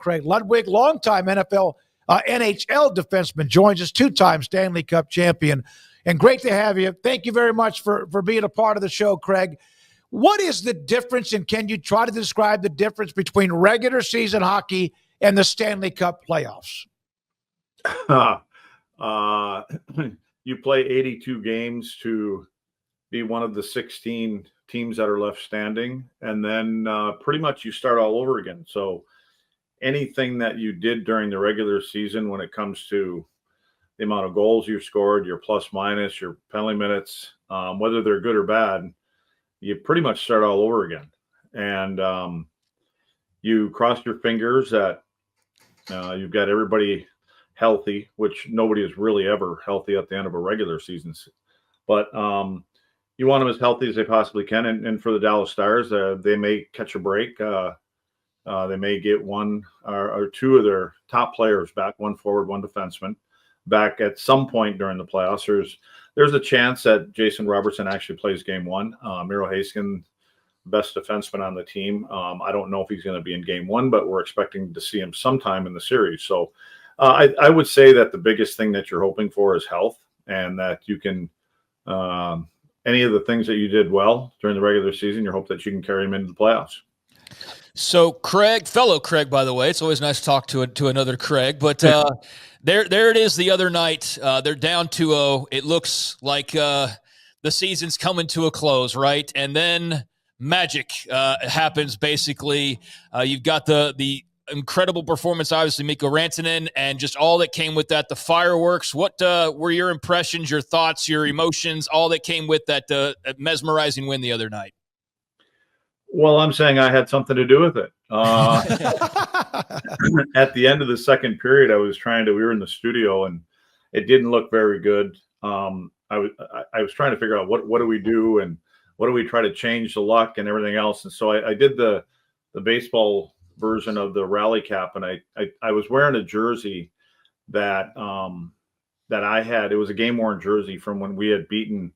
Craig Ludwig, longtime NHL defenseman, joins us, two-time Stanley Cup champion. And great to have you. Thank you very much for being a part of the show, Craig. What is the difference, and can you try to describe the difference between regular season hockey and the Stanley Cup playoffs? You play 82 games to be one of the 16 teams that are left standing, and then pretty much you start all over again. So anything that you did during the regular season when it comes to the amount of goals you scored, your plus minus, your penalty minutes, whether they're good or bad, you pretty much start all over again. And you cross your fingers that you've got everybody healthy, which nobody is really ever healthy at the end of a regular season. But you want them as healthy as they possibly can. And for the Dallas Stars, they may catch a break. They may get one or two of their top players back, one forward, one defenseman, back at some point during the playoffs. There's a chance that Jason Robertson actually plays game one. Miro Heiskanen, best defenseman on the team. I don't know if he's going to be in game one, but we're expecting to see him sometime in the series. So I would say that the biggest thing that you're hoping for is health, and that you can any of the things that you did well during the regular season, you hope that you can carry them into the playoffs. So Craig, fellow Craig, by the way, it's always nice to talk to another Craig, but there it is the other night. They're down 2-0. It looks like the season's coming to a close, right? And then magic happens, basically. You've got the incredible performance, obviously, Mikko Rantanen, and just all that came with that, the fireworks. What were your impressions, your thoughts, your emotions, all that came with that mesmerizing win the other night? Well, I'm saying I had something to do with it. At the end of the second period, we were in the studio, and it didn't look very good. I was trying to figure out what do we do, and what do we try to change the luck and everything else. And so I did the baseball version of the rally cap, and I was wearing a jersey that I had. It was a game worn jersey from when we had beaten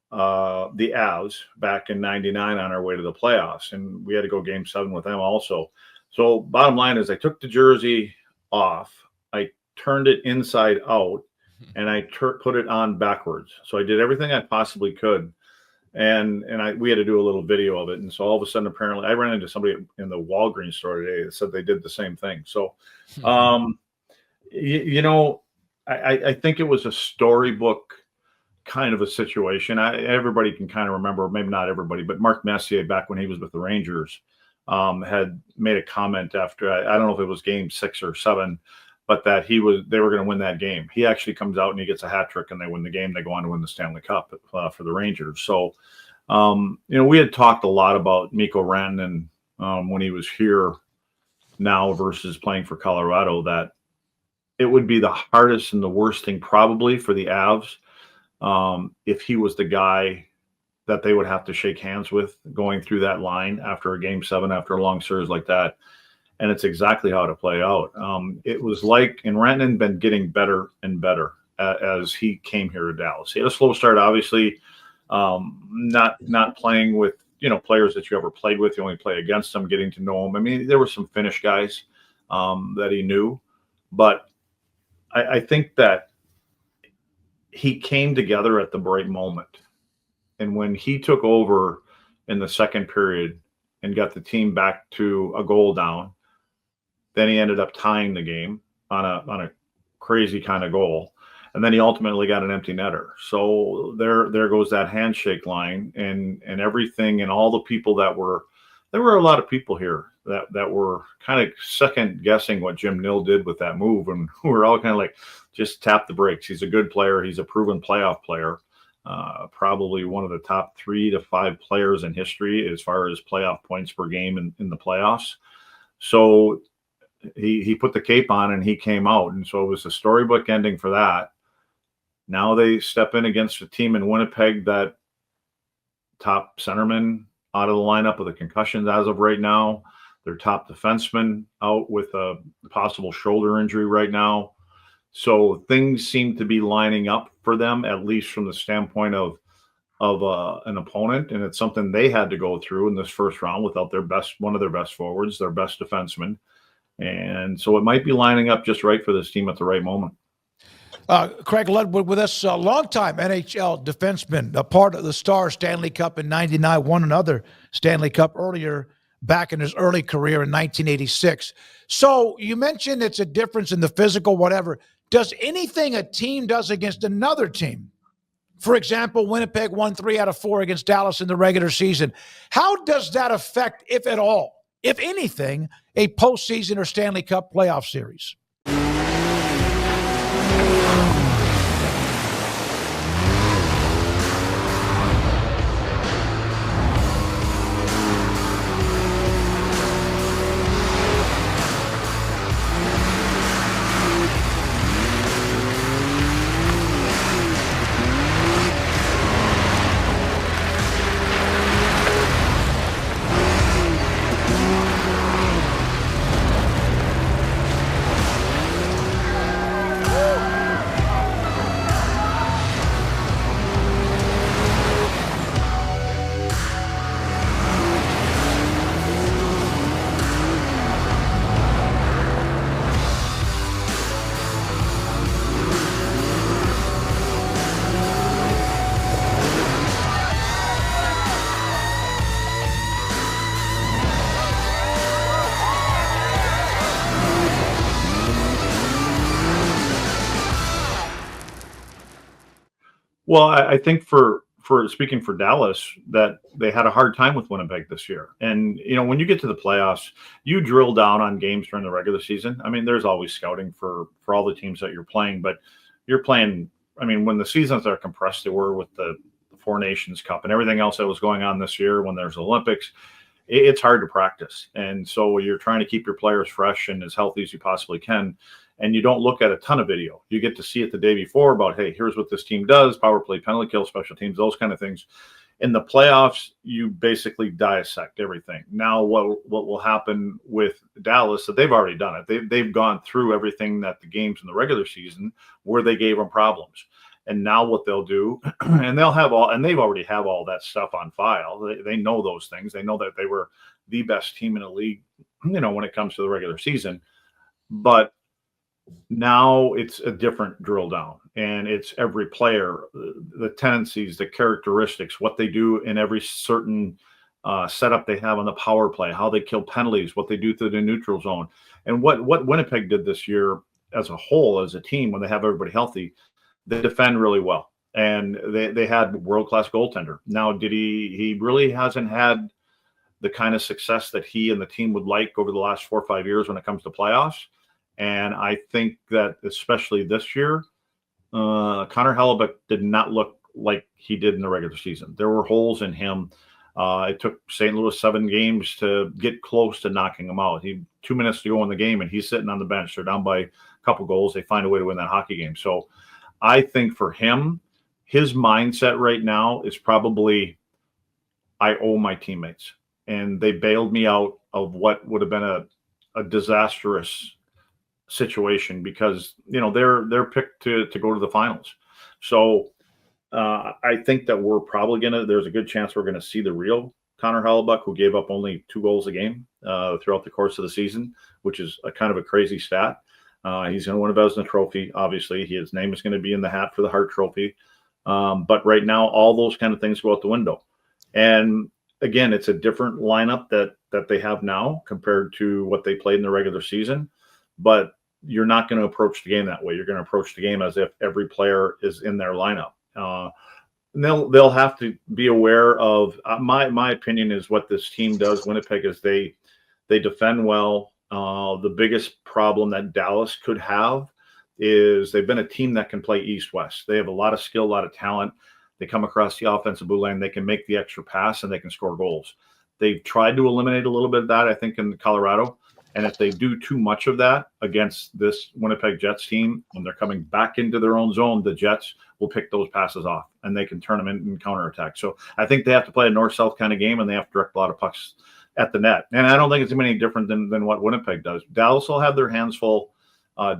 the Avs back in '99 on our way to the playoffs, and we had to go game 7 with them also. So bottom line is I took the jersey off, I turned it inside out, and I put it on backwards. So I did everything I possibly could. And we had to do a little video of it. And so all of a sudden, apparently I ran into somebody in the Walgreens store today that said they did the same thing. So, I think it was a storybook kind of a situation. Everybody can kind of remember, maybe not everybody, but Mark Messier, back when he was with the Rangers, had made a comment after, I don't know if it was game 6 or 7, but that they were going to win that game. He actually comes out and he gets a hat trick and they win the game. They go on to win the Stanley Cup for the Rangers. So, we had talked a lot about Mikko Rantanen when he was here now versus playing for Colorado, that it would be the hardest and the worst thing probably for the Avs if he was the guy that they would have to shake hands with going through that line after a game 7, after a long series like that. And it's exactly how to play out. It was like, and Rantanen been getting better and better as he came here to Dallas. He had a slow start, obviously, not playing with, players that you ever played with. You only play against them, getting to know them. I mean, there were some Finnish guys that he knew, but I think that he came together at the right moment. And when he took over in the second period and got the team back to a goal down, then he ended up tying the game on a crazy kind of goal. And then he ultimately got an empty netter. So there goes that handshake line and everything, and all the people there were a lot of people here that were kind of second guessing what Jim Nill did with that move. And we were all kind of like, just tap the brakes. He's a good player. He's a proven playoff player. Probably one of the top 3 to 5 players in history as far as playoff points per game in the playoffs. So he put the cape on and he came out. And so it was a storybook ending for that. Now they step in against a team in Winnipeg that top centerman out of the lineup with the concussions as of right now. Their top defenseman out with a possible shoulder injury right now. So things seem to be lining up for them, at least from the standpoint of an opponent. And it's something they had to go through in this first round without one of their best forwards, their best defenseman. And so it might be lining up just right for this team at the right moment. Craig Ludwig with us, a longtime NHL defenseman, a part of the Stars Stanley Cup in '99, won another Stanley Cup earlier back in his early career in 1986. So you mentioned it's a difference in the physical, whatever. Does anything a team does against another team, for example, Winnipeg won 3 out of 4 against Dallas in the regular season, how does that affect, if at all, if anything, a postseason or Stanley Cup playoff series? Well, I think for speaking for Dallas, that they had a hard time with Winnipeg this year. And, when you get to the playoffs, you drill down on games during the regular season. I mean, there's always scouting for all the teams that you're playing, but you're playing, when the seasons are compressed, they were with the Four Nations Cup and everything else that was going on this year when there's Olympics, it's hard to practice. And so you're trying to keep your players fresh and as healthy as you possibly can. And you don't look at a ton of video. You get to see it the day before about, hey, here's what this team does, power play, penalty kill, special teams, those kind of things. In the playoffs, you basically dissect everything. Now, what will happen with Dallas, that they've already done it. They've gone through everything that the games in the regular season where they gave them problems. And now what they'll do, and they'll have they've already have all that stuff on file. They know those things. They know that they were the best team in the league, when it comes to the regular season. But now it's a different drill down, and it's every player, the tendencies, the characteristics, what they do in every certain setup they have on the power play, how they kill penalties, what they do through the neutral zone. And what Winnipeg did this year as a whole, as a team, when they have everybody healthy, they defend really well. And they had world-class goaltender. Now, he really hasn't had the kind of success that he and the team would like over the last 4 or 5 years when it comes to playoffs. And I think that especially this year, Connor Hellebuyck did not look like he did in the regular season. There were holes in him. It took St. Louis 7 games to get close to knocking him out. 2 minutes to go in the game, and he's sitting on the bench. They're down by a couple goals. They find a way to win that hockey game. So I think for him, his mindset right now is probably, I owe my teammates. And they bailed me out of what would have been a disastrous situation, because they're picked to go to the finals. So I think that we're probably there's a good chance we're gonna see the real Connor Hellebuyck, who gave up only 2 goals a game throughout the course of the season, which is a kind of a crazy stat. He's going to win a Vezina Trophy. Obviously, his name is going to be in the hat for the Hart Trophy. But right now, all those kind of things go out the window. And again, it's a different lineup that they have now compared to what they played in the regular season. But you're not going to approach the game that way. You're going to approach the game as if every player is in their lineup. And they'll have to be aware of my opinion is what this team does. Winnipeg is they defend well. The biggest problem that Dallas could have is they've been a team that can play east-west. They have a lot of skill, a lot of talent. They come across the offensive blue line. They can make the extra pass, and they can score goals. They've tried to eliminate a little bit of that, I think, in Colorado. And if they do too much of that against this Winnipeg Jets team, when they're coming back into their own zone, the Jets will pick those passes off, and they can turn them in counterattack. So I think they have to play a north-south kind of game, and they have to direct a lot of pucks at the net. And I don't think it's any different than what Winnipeg does. Dallas will have their hands full,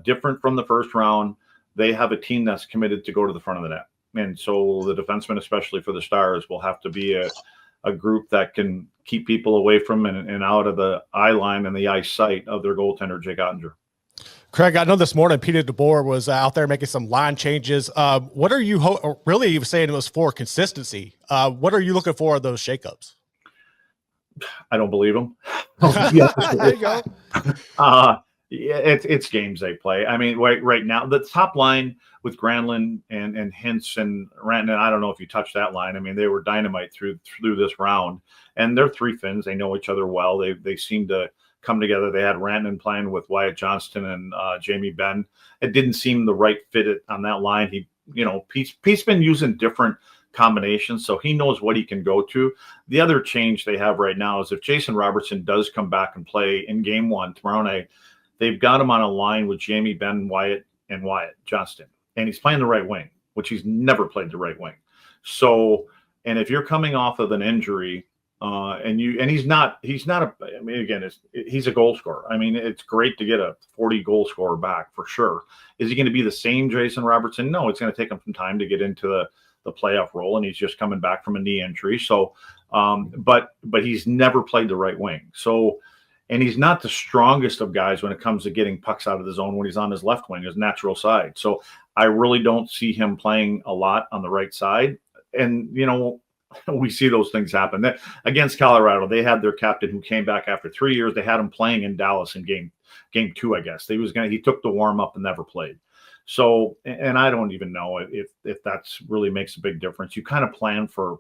different from the first round. They have a team that's committed to go to the front of the net. And so the defensemen, especially for the Stars, will have to be a a group that can keep people away from and out of the eye line and the eyesight of their goaltender, Jake Ottinger. Craig, I know this morning Peter DeBoer was out there making some line changes. What are you really you were saying it was for consistency? What are you looking for in those shakeups? I don't believe him. There you go. Yeah, it's games they play. I mean, right now the top line with Granlund and Hintz and Rantanen, I don't know if you touched that line. I mean, they were dynamite through this round, and they're three Finns. They know each other well. They seem to come together. They had Rantanen playing with Wyatt Johnston and Jamie Benn. It didn't seem the right fit on that line. Pete's been using different combinations, so he knows what he can go to. The other change they have right now is if Jason Robertson does come back and play in game one tomorrow night, they've got him on a line with Jamie Benn, Wyatt Johnston, and he's playing the right wing, which he's never played the right wing. So, and if you're coming off of an injury, he's not I mean, again, he's a goal scorer. I mean, it's great to get a 40 goal scorer back for sure. Is he going to be the same Jason Robertson? No, it's going to take him some time to get into the playoff role, and he's just coming back from a knee injury. So, but he's never played the right wing. So, and he's not the strongest of guys when it comes to getting pucks out of the zone when he's on his left wing, his natural side. So I really don't see him playing a lot on the right side. And, we see those things happen. Against Colorado, they had their captain who came back after 3 years. They had him playing in Dallas in game 2, I guess. He took the warm up and never played. So, and I don't even know if that's really makes a big difference. You kind of plan for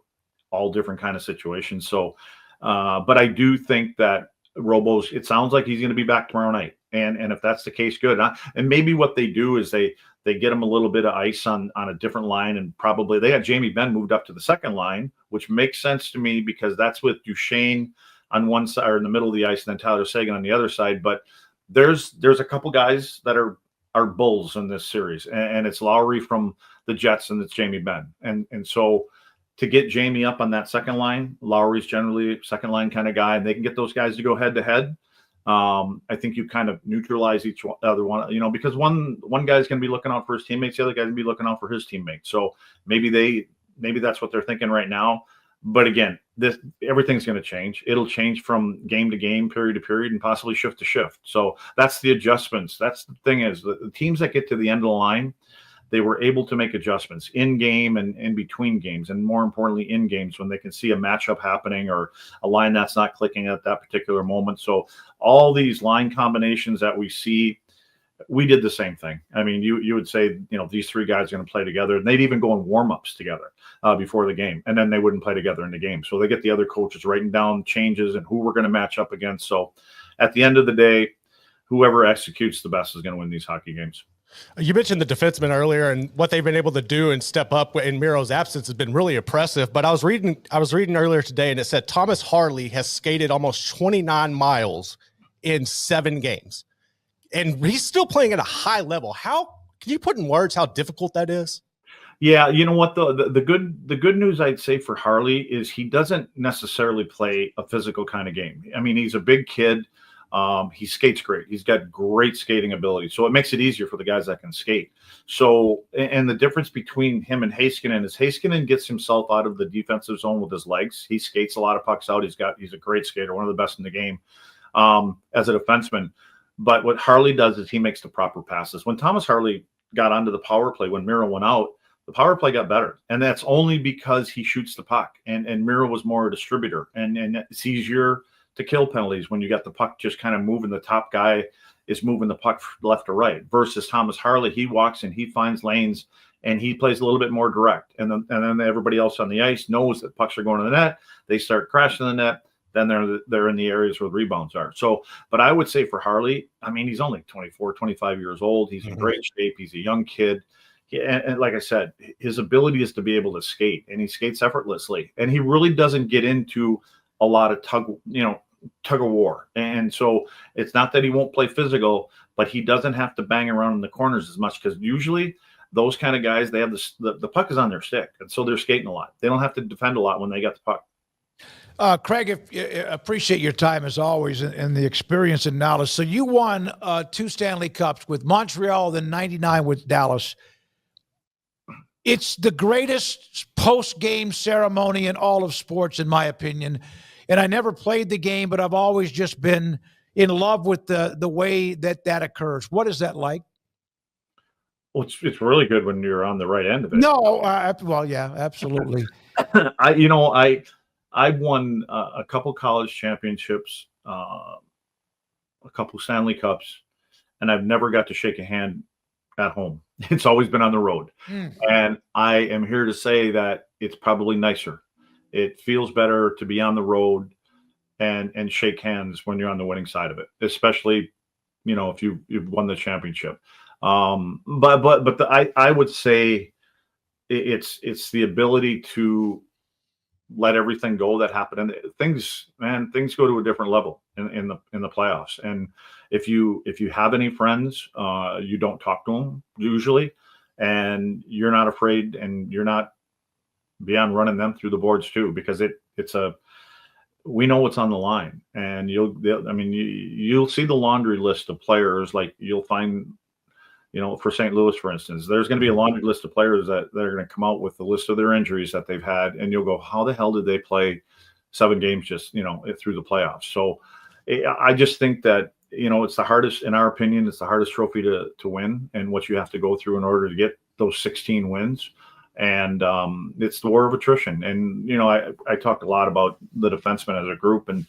all different kind of situations. So, but I do think that Robo's, it sounds like he's going to be back tomorrow night. And if that's the case, good. And maybe what they do is they get him a little bit of ice on a different line, and probably they had Jamie Benn moved up to the second line, which makes sense to me because that's with Duchesne on one side or in the middle of the ice and then Tyler Seguin on the other side. But there's a couple guys that are bulls in this series, and it's Lowry from the Jets and it's Jamie Benn. And so to get Jamie up on that second line, Lowry's generally a second line kind of guy, and they can get those guys to go head to head. I think you kind of neutralize each other one, because one guy's going to be looking out for his teammates, the other guy's going to be looking out for his teammates. So maybe that's what they're thinking right now. But again, everything's going to change. It'll change from game to game, period to period, and possibly shift to shift. So that's the adjustments. That's the thing is the teams that get to the end of the line, they were able to make adjustments in game and in between games, and more importantly, in games when they can see a matchup happening or a line that's not clicking at that particular moment. So all these line combinations that we see, we did the same thing. I mean, you would say, these three guys are going to play together, and they'd even go in warm-ups together before the game, and then they wouldn't play together in the game. So they get the other coaches writing down changes and who we're going to match up against. So at the end of the day, whoever executes the best is going to win these hockey games. You mentioned the defensemen earlier, and what they've been able to do and step up in Miro's absence has been really impressive. But I was reading earlier today, and it said Thomas Harley has skated almost 29 miles in 7 games, and he's still playing at a high level. How can you put in words how difficult that is? Yeah, you know what, the good news I'd say for Harley is he doesn't necessarily play a physical kind of game. I mean, he's a big kid. He skates great. He's got great skating ability. So it makes it easier for the guys that can skate. So, and the difference between him and Heiskanen is Heiskanen gets himself out of the defensive zone with his legs. He skates a lot of pucks out. He's a great skater, one of the best in the game as a defenseman. But what Harley does is he makes the proper passes. When Thomas Harley got onto the power play, when Miro went out, the power play got better. And that's only because he shoots the puck. And Miro was more a distributor. And it's easier to kill penalties when you got the puck just kind of moving. The top guy is moving the puck left or right versus Thomas Harley. He walks and he finds lanes and he plays a little bit more direct. And then everybody else on the ice knows that pucks are going to the net. They start crashing the net. Then they're in the areas where the rebounds are. So, but I would say for Harley, I mean, he's only 24, 25 years old. He's in great shape. He's a young kid. And like I said, his ability is to be able to skate, and he skates effortlessly. And he really doesn't get into a lot of tug of war. And so it's not that he won't play physical, but he doesn't have to bang around in the corners as much, because usually those kind of guys, they have the puck is on their stick, and so they're skating a lot. They don't have to defend a lot when they got the puck. Craig, appreciate your time as always and the experience and knowledge. So you won 2 Stanley Cups with Montreal, then 99 with Dallas. It's the greatest post-game ceremony in all of sports, in my opinion. And I never played the game, but I've always just been in love with the way that occurs. What is that like? Well, it's really good when you're on the right end of it. No, well, yeah, absolutely. I won a couple college championships, a couple Stanley Cups, and I've never got to shake a hand at home. It's always been on the road. And I am here to say that it's probably nicer. It feels better to be on the road and shake hands when you're on the winning side of it, especially, if you've won the championship. I would say it's the ability to let everything go that happened, and things go to a different level in the playoffs. And if you have any friends, you don't talk to them usually, and you're not afraid, and you're not beyond running them through the boards too, because we know what's on the line, and you'll see the laundry list of players. Like you'll find, for St. Louis, for instance, there's going to be a laundry list of players that are going to come out with the list of their injuries that they've had. And you'll go, how the hell did they play 7 games just, through the playoffs? So I just think that, it's the hardest, in our opinion, it's the hardest trophy to win, and what you have to go through in order to get those 16 wins. And it's the war of attrition. And, I talked a lot about the defensemen as a group, and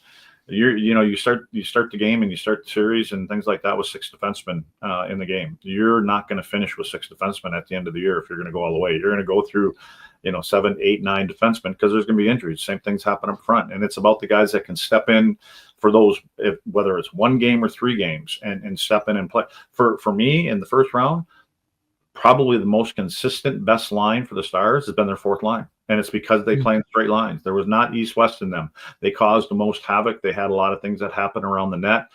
you start the game and you start the series and things like that with 6 defensemen in the game. You're not going to finish with 6 defensemen at the end of the year if you're going to go all the way. You're going to go through, 7, 8, 9 defensemen, because there's going to be injuries. Same things happen up front, and it's about the guys that can step in for those, whether it's 1 game or 3 games, and step in and play. For me in the first round, probably the most consistent, best line for the Stars has been their 4th line. And it's because they play in straight lines. There was not east-west in them. They caused the most havoc. They had a lot of things that happened around the net.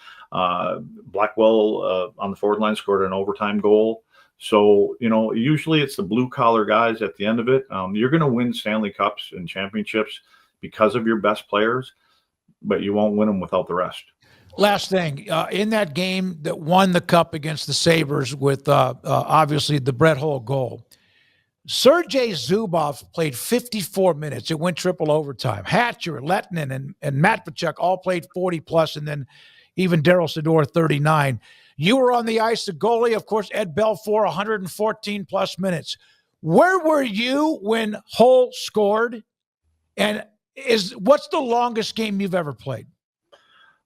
Blackwell on the forward line scored an overtime goal. So, usually it's the blue-collar guys at the end of it. You're going to win Stanley Cups and championships because of your best players, but you won't win them without the rest. Last thing, in that game that won the Cup against the Sabres with obviously the Brett Hull goal, Sergei Zubov played 54 minutes. It went triple overtime. Hatcher, Lettinen, and Matvichuk all played 40+, and then even Daryl Sador 39. You were on the ice, the goalie, of course, Ed Belfour, 114+ minutes. Where were you when Hull scored? And what's the longest game you've ever played?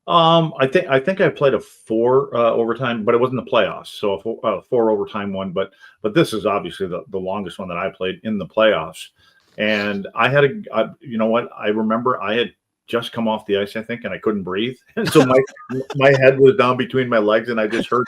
I think I played a 4 overtime, but it wasn't the playoffs. So a 4 overtime one, but this is obviously the longest one that I played in the playoffs. And I had I remember I had just come off the ice, I think, and I couldn't breathe. And so my head was down between my legs, and I just heard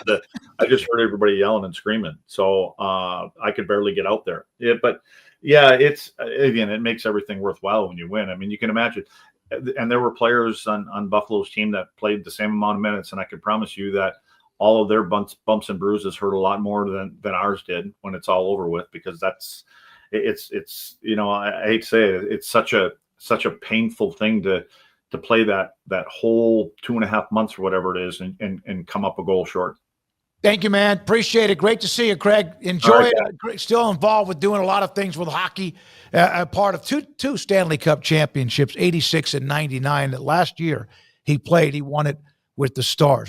everybody yelling and screaming. So I could barely get out there. But it makes everything worthwhile when you win. I mean, you can imagine. And there were players on Buffalo's team that played the same amount of minutes, and I can promise you that all of their bumps and bruises hurt a lot more than ours did when it's all over with, because it's I hate to say it, it's such a painful thing to play that whole 2.5 months or whatever it is and come up a goal short. Thank you, man. Appreciate it. Great to see you, Craig. Enjoy it. Still involved with doing a lot of things with hockey. A part of two Stanley Cup championships, 86 and 99. That last year he played, he won it with the Stars.